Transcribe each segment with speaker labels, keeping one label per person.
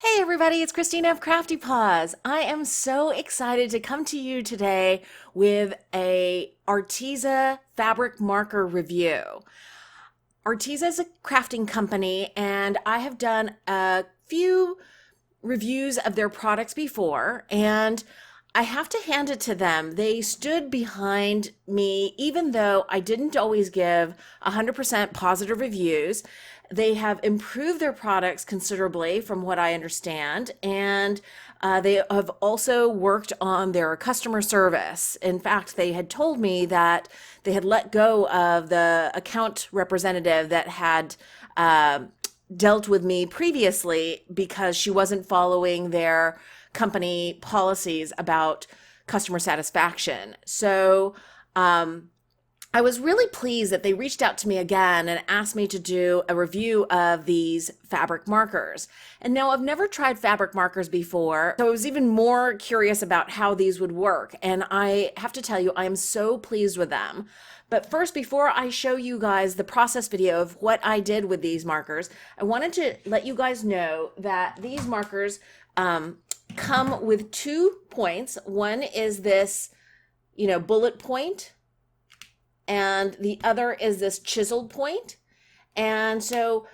Speaker 1: Hey everybody, it's Christina of CraftyPaws. I am so excited to come to you today with a Arteza fabric marker review. Arteza is a crafting company and I have done a few reviews of their products before, and I have to hand it to them. They stood behind me even though I didn't always give 100% positive reviews. They have improved their products considerably from what I understand, and they have also worked on their customer service. In fact, they had told me that they had let go of the account representative that had dealt with me previously because she wasn't following their company policies about customer satisfaction. So I was really pleased that they reached out to me again and asked me to do a review of these fabric markers. And now I've never tried fabric markers before, so I was even more curious about how these would work. And I have to tell you, I am so pleased with them. But first, before I show you guys the process video of what I did with these markers, I wanted to let you guys know that these markers come with 2 points. One is this, bullet point, and the other is this chiseled point. And so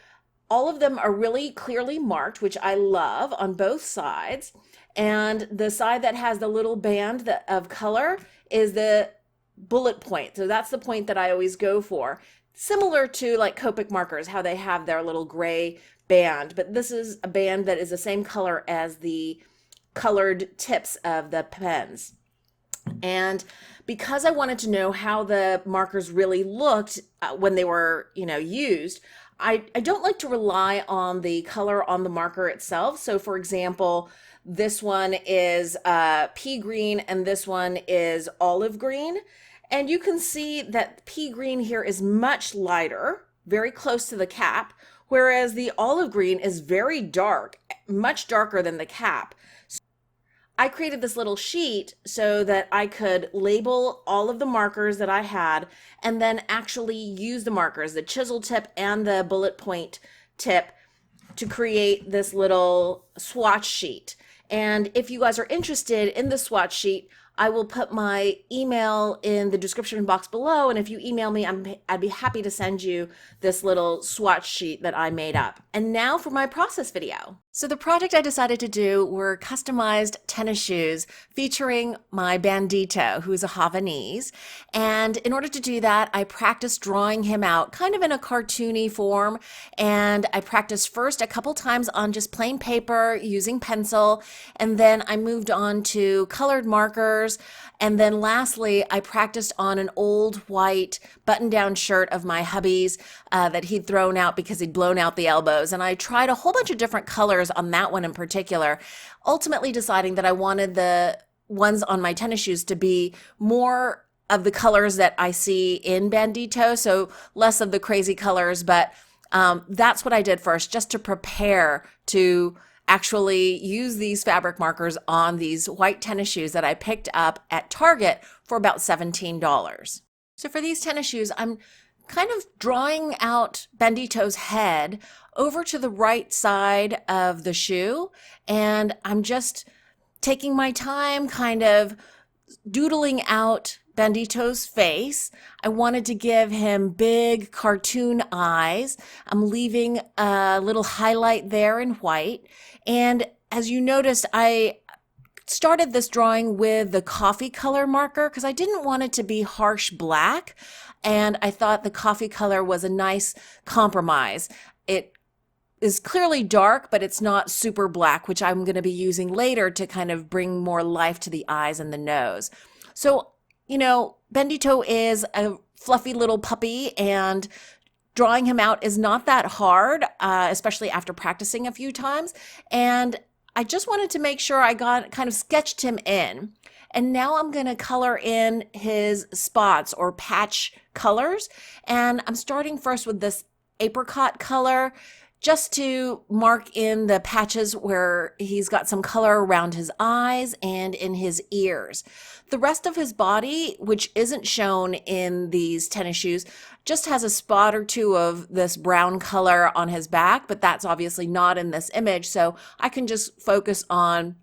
Speaker 1: all of them are really clearly marked, which I love, on both sides. And the side that has the little band of color is the bullet point. So that's the point that I always go for. Similar to like Copic markers, how they have their little gray band, but this is a band that is the same color as the colored tips of the pens. And because I wanted to know how the markers really looked when they were, used, I don't like to rely on the color on the marker itself. So for example, this one is pea green and this one is olive green. And you can see that pea green here is much lighter, very close to the cap, whereas the olive green is very dark, much darker than the cap. I created this little sheet so that I could label all of the markers that I had and then actually use the markers, the chisel tip and the bullet point tip, to create this little swatch sheet. And if you guys are interested in the swatch sheet, I will put my email in the description box below, and if you email me, I'd be happy to send you this little swatch sheet that I made up. And now for my process video. So the project I decided to do were customized tennis shoes featuring my bandito, who's a Havanese. And in order to do that, I practiced drawing him out kind of in a cartoony form. And I practiced first a couple times on just plain paper using pencil. And then I moved on to colored markers. And then lastly, I practiced on an old white button-down shirt of my hubby's that he'd thrown out because he'd blown out the elbows. And I tried a whole bunch of different colors on that one in particular, ultimately deciding that I wanted the ones on my tennis shoes to be more of the colors that I see in Bandito, so less of the crazy colors, but that's what I did first, just to prepare to actually use these fabric markers on these white tennis shoes that I picked up at Target for about $17. So for these tennis shoes, I'm kind of drawing out Bandito's head over to the right side of the shoe, and I'm just taking my time kind of doodling out Bandito's face. I wanted to give him big cartoon eyes. I'm leaving a little highlight there in white. And as you noticed, I started this drawing with the coffee color marker because I didn't want it to be harsh black. And I thought the coffee color was a nice compromise. It is clearly dark, but it's not super black, which I'm going to be using later to kind of bring more life to the eyes and the nose. So, Bandito is a fluffy little puppy, and drawing him out is not that hard, especially after practicing a few times. And I just wanted to make sure I kind of sketched him in. And now I'm going to color in his spots or patch colors. And I'm starting first with this apricot color, just to mark in the patches where he's got some color around his eyes and in his ears. The rest of his body, which isn't shown in these tennis shoes, just has a spot or two of this brown color on his back, but that's obviously not in this image. So I can just focus on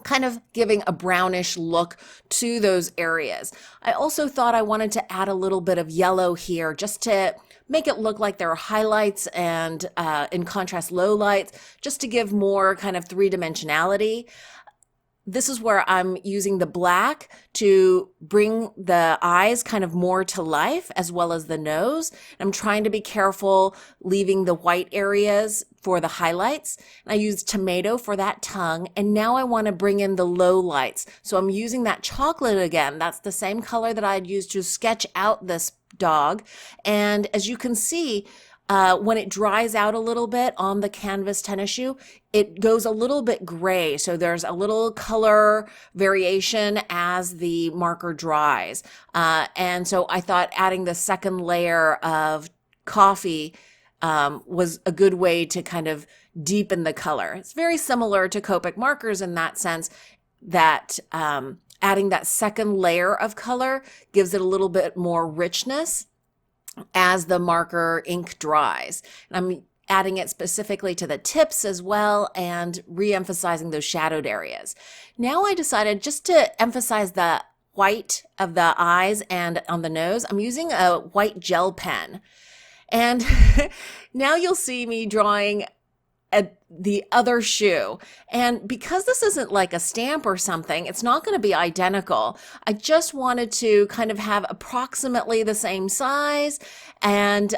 Speaker 1: kind of giving a brownish look to those areas. I also thought I wanted to add a little bit of yellow here just to make it look like there are highlights and in contrast lowlights, just to give more kind of three-dimensionality. This is where I'm using the black to bring the eyes kind of more to life, as well as the nose. I'm trying to be careful leaving the white areas for the highlights. I used tomato for that tongue, and now I want to bring in the low lights. So I'm using that chocolate again. That's the same color that I had used to sketch out this dog. And as you can see, when it dries out a little bit on the canvas tennis shoe, it goes a little bit gray. So there's a little color variation as the marker dries. And so I thought adding the second layer of coffee was a good way to kind of deepen the color. It's very similar to Copic markers in that sense that adding that second layer of color gives it a little bit more richness as the marker ink dries. And I'm adding it specifically to the tips as well and re-emphasizing those shadowed areas. Now I decided just to emphasize the white of the eyes and on the nose, I'm using a white gel pen. And now you'll see me drawing the other shoe. And because this isn't like a stamp or something, it's not going to be identical. I just wanted to kind of have approximately the same size. And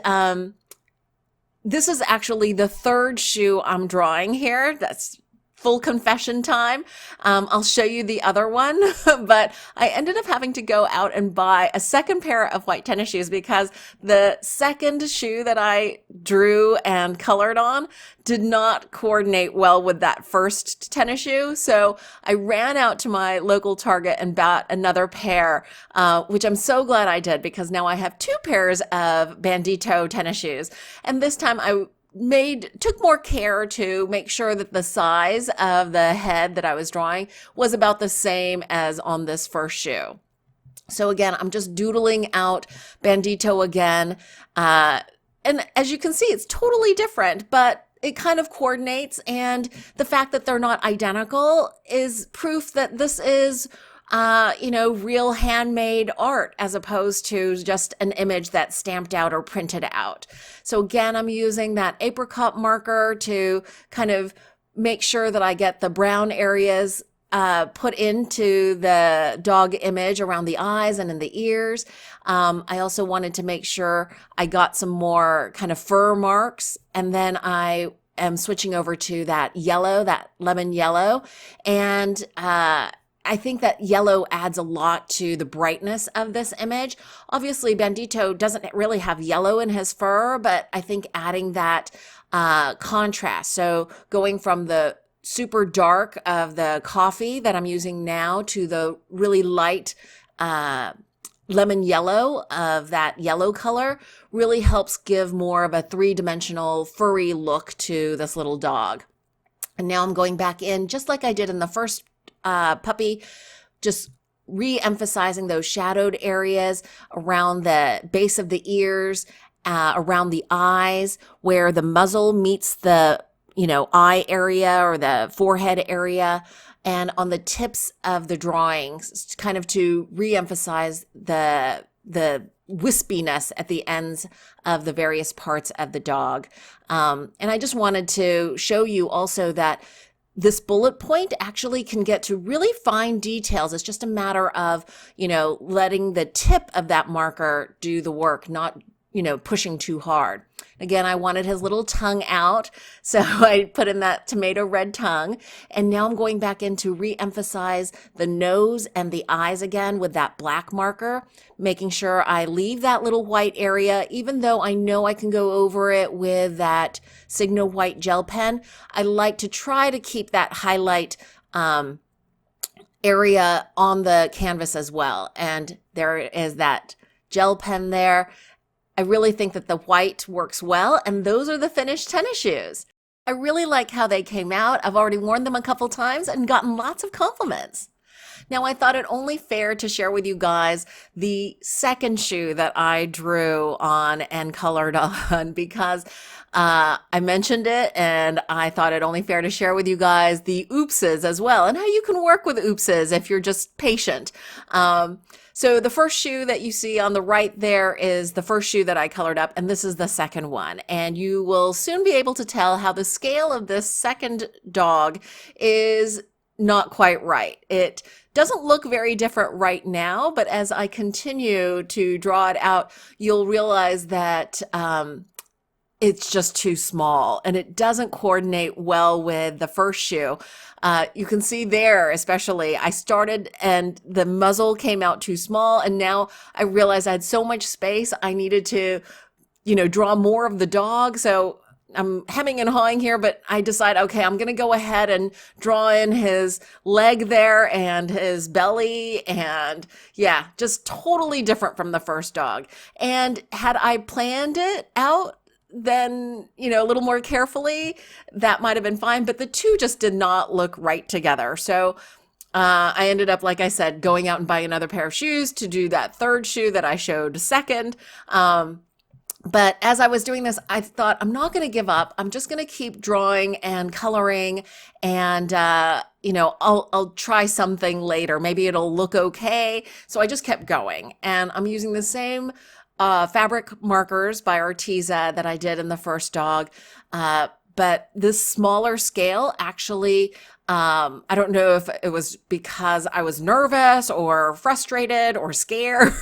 Speaker 1: this is actually the third shoe I'm drawing here. That's full confession time. I'll show you the other one, but I ended up having to go out and buy a second pair of white tennis shoes because the second shoe that I drew and colored on did not coordinate well with that first tennis shoe. So I ran out to my local Target and bought another pair, which I'm so glad I did because now I have two pairs of Bandito tennis shoes. And this time I took more care to make sure that the size of the head that I was drawing was about the same as on this first shoe. So again, I'm just doodling out Bandito again. And as you can see, it's totally different, but it kind of coordinates. And the fact that they're not identical is proof that this is real handmade art as opposed to just an image that's stamped out or printed out. So again, I'm using that apricot marker to kind of make sure that I get the brown areas put into the dog image around the eyes and in the ears. I also wanted to make sure I got some more kind of fur marks, and then I am switching over to that yellow, that lemon yellow, and I think that yellow adds a lot to the brightness of this image. Obviously, Bandito doesn't really have yellow in his fur, but I think adding that contrast, so going from the super dark of the coffee that I'm using now to the really light lemon yellow of that yellow color really helps give more of a three-dimensional furry look to this little dog. And now I'm going back in just like I did in the first puppy, just re-emphasizing those shadowed areas around the base of the ears, around the eyes, where the muzzle meets the eye area or the forehead area, and on the tips of the drawings, kind of to re-emphasize the wispiness at the ends of the various parts of the dog. And I just wanted to show you also that this bullet point actually can get to really fine details. It's just a matter of, letting the tip of that marker do the work, not, pushing too hard. Again, I wanted his little tongue out, so I put in that tomato red tongue. And now I'm going back in to re-emphasize the nose and the eyes again with that black marker, making sure I leave that little white area, even though I know I can go over it with that Signo white gel pen. I like to try to keep that highlight area on the canvas as well. And there is that gel pen there. I really think that the white works well, and those are the finished tennis shoes. I really like how they came out. I've already worn them a couple times and gotten lots of compliments. Now, I thought it only fair to share with you guys the second shoe that I drew on and colored on because I mentioned it and I thought it only fair to share with you guys the oopses as well and how you can work with oopses if you're just patient. So the first shoe that you see on the right there is the first shoe that I colored up, and this is the second one. And you will soon be able to tell how the scale of this second dog is not quite right. It doesn't look very different right now, but as I continue to draw it out, you'll realize that it's just too small and it doesn't coordinate well with the first shoe. You can see there, especially, I started and the muzzle came out too small, and now I realized I had so much space I needed to, draw more of the dog. So I'm hemming and hawing here, but I decide, okay, I'm going to go ahead and draw in his leg there and his belly, and yeah, just totally different from the first dog. And had I planned it out, then, a little more carefully, that might have been fine, but the two just did not look right together. So I ended up, like I said, going out and buying another pair of shoes to do that third shoe that I showed second. But as I was doing this, I thought, I'm not going to give up. I'm just going to keep drawing and coloring, and I'll try something later. Maybe it'll look okay. So I just kept going, and I'm using the same fabric markers by Arteza that I did in the first dog. But this smaller scale actually, I don't know if it was because I was nervous or frustrated or scared,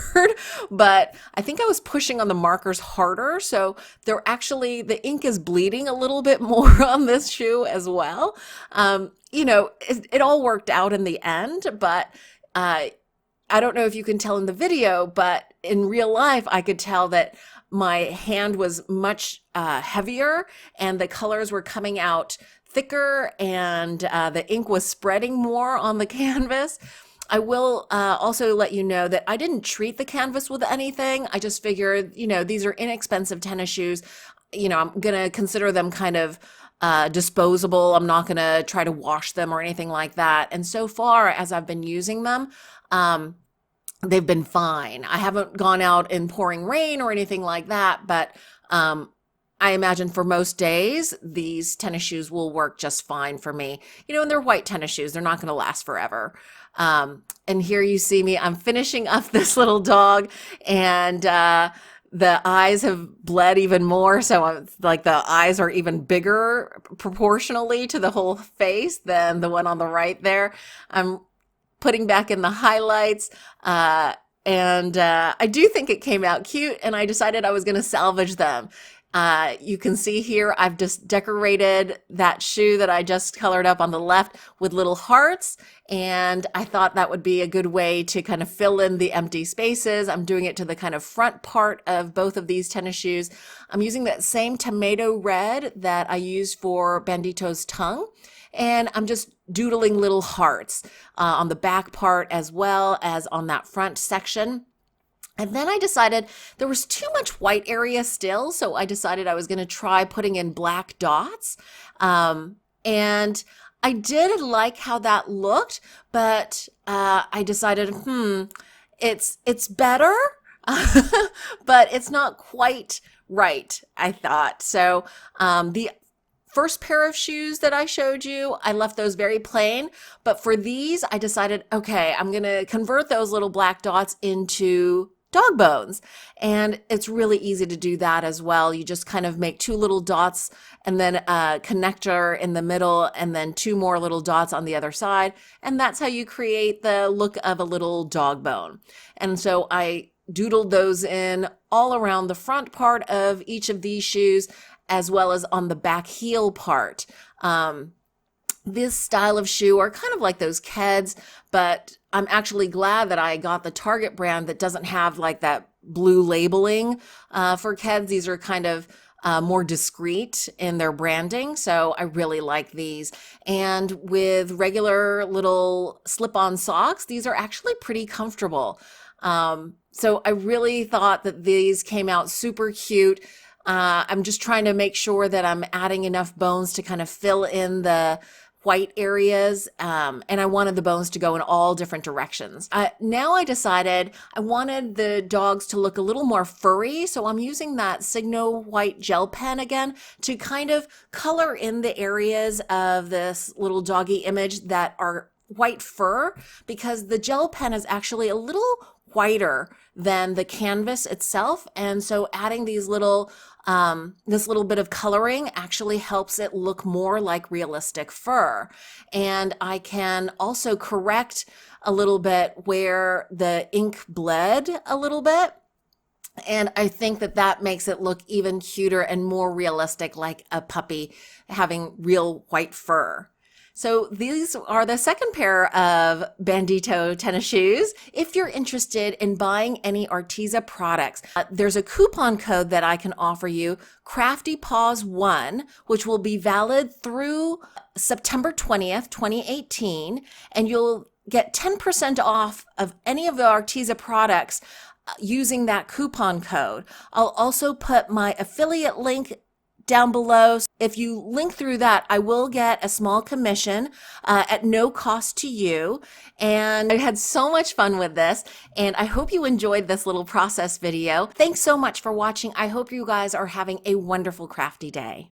Speaker 1: but I think I was pushing on the markers harder. So the ink is bleeding a little bit more on this shoe as well. It all worked out in the end, but I don't know if you can tell in the video, but in real life, I could tell that my hand was much heavier and the colors were coming out thicker, and the ink was spreading more on the canvas. I will also let you know that I didn't treat the canvas with anything. I just figured, these are inexpensive tennis shoes. I'm going to consider them kind of disposable. I'm not going to try to wash them or anything like that. And so far as I've been using them, they've been fine. I haven't gone out in pouring rain or anything like that, but I imagine for most days, these tennis shoes will work just fine for me. And they're white tennis shoes. They're not going to last forever. And here you see me. I'm finishing up this little dog, and the eyes have bled even more. So I'm like, the eyes are even bigger proportionally to the whole face than the one on the right there. I'm putting back in the highlights, and I do think it came out cute, and I decided I was going to salvage them. You can see here, I've just decorated that shoe that I just colored up on the left with little hearts, and I thought that would be a good way to kind of fill in the empty spaces. I'm doing it to the kind of front part of both of these tennis shoes. I'm using that same tomato red that I used for Bandito's tongue, and I'm just doodling little hearts on the back part as well as on that front section. And then I decided there was too much white area still, so I decided I was going to try putting in black dots. And I did like how that looked, but I decided, it's better, but it's not quite right, I thought. So the first pair of shoes that I showed you, I left those very plain, but for these, I decided, okay, I'm going to convert those little black dots into dog bones. And it's really easy to do that as well. You just kind of make two little dots and then a connector in the middle and then two more little dots on the other side. And that's how you create the look of a little dog bone. And so I doodled those in all around the front part of each of these shoes, as well as on the back heel part. This style of shoe are kind of like those Keds, but I'm actually glad that I got the Target brand that doesn't have like that blue labeling for Keds. These are kind of more discreet in their branding, so I really like these. And with regular little slip-on socks, these are actually pretty comfortable. So I really thought that these came out super cute. I'm just trying to make sure that I'm adding enough bones to kind of fill in the white areas, and I wanted the bones to go in all different directions. Now I decided I wanted the dogs to look a little more furry, so I'm using that Signo white gel pen again to kind of color in the areas of this little doggy image that are white fur, because the gel pen is actually a little whiter than the canvas itself, and so adding these little this little bit of coloring actually helps it look more like realistic fur. And I can also correct a little bit where the ink bled a little bit. And I think that that makes it look even cuter and more realistic, like a puppy having real white fur. So these are the second pair of Bandito tennis shoes. If you're interested in buying any Arteza products, there's a coupon code that I can offer you, CraftyPaws1, which will be valid through September 20th, 2018, and you'll get 10% off of any of the Arteza products using that coupon code. I'll also put my affiliate link down below. If you link through that, I will get a small commission at no cost to you. And I had so much fun with this, and I hope you enjoyed this little process video. Thanks so much for watching. I hope you guys are having a wonderful crafty day.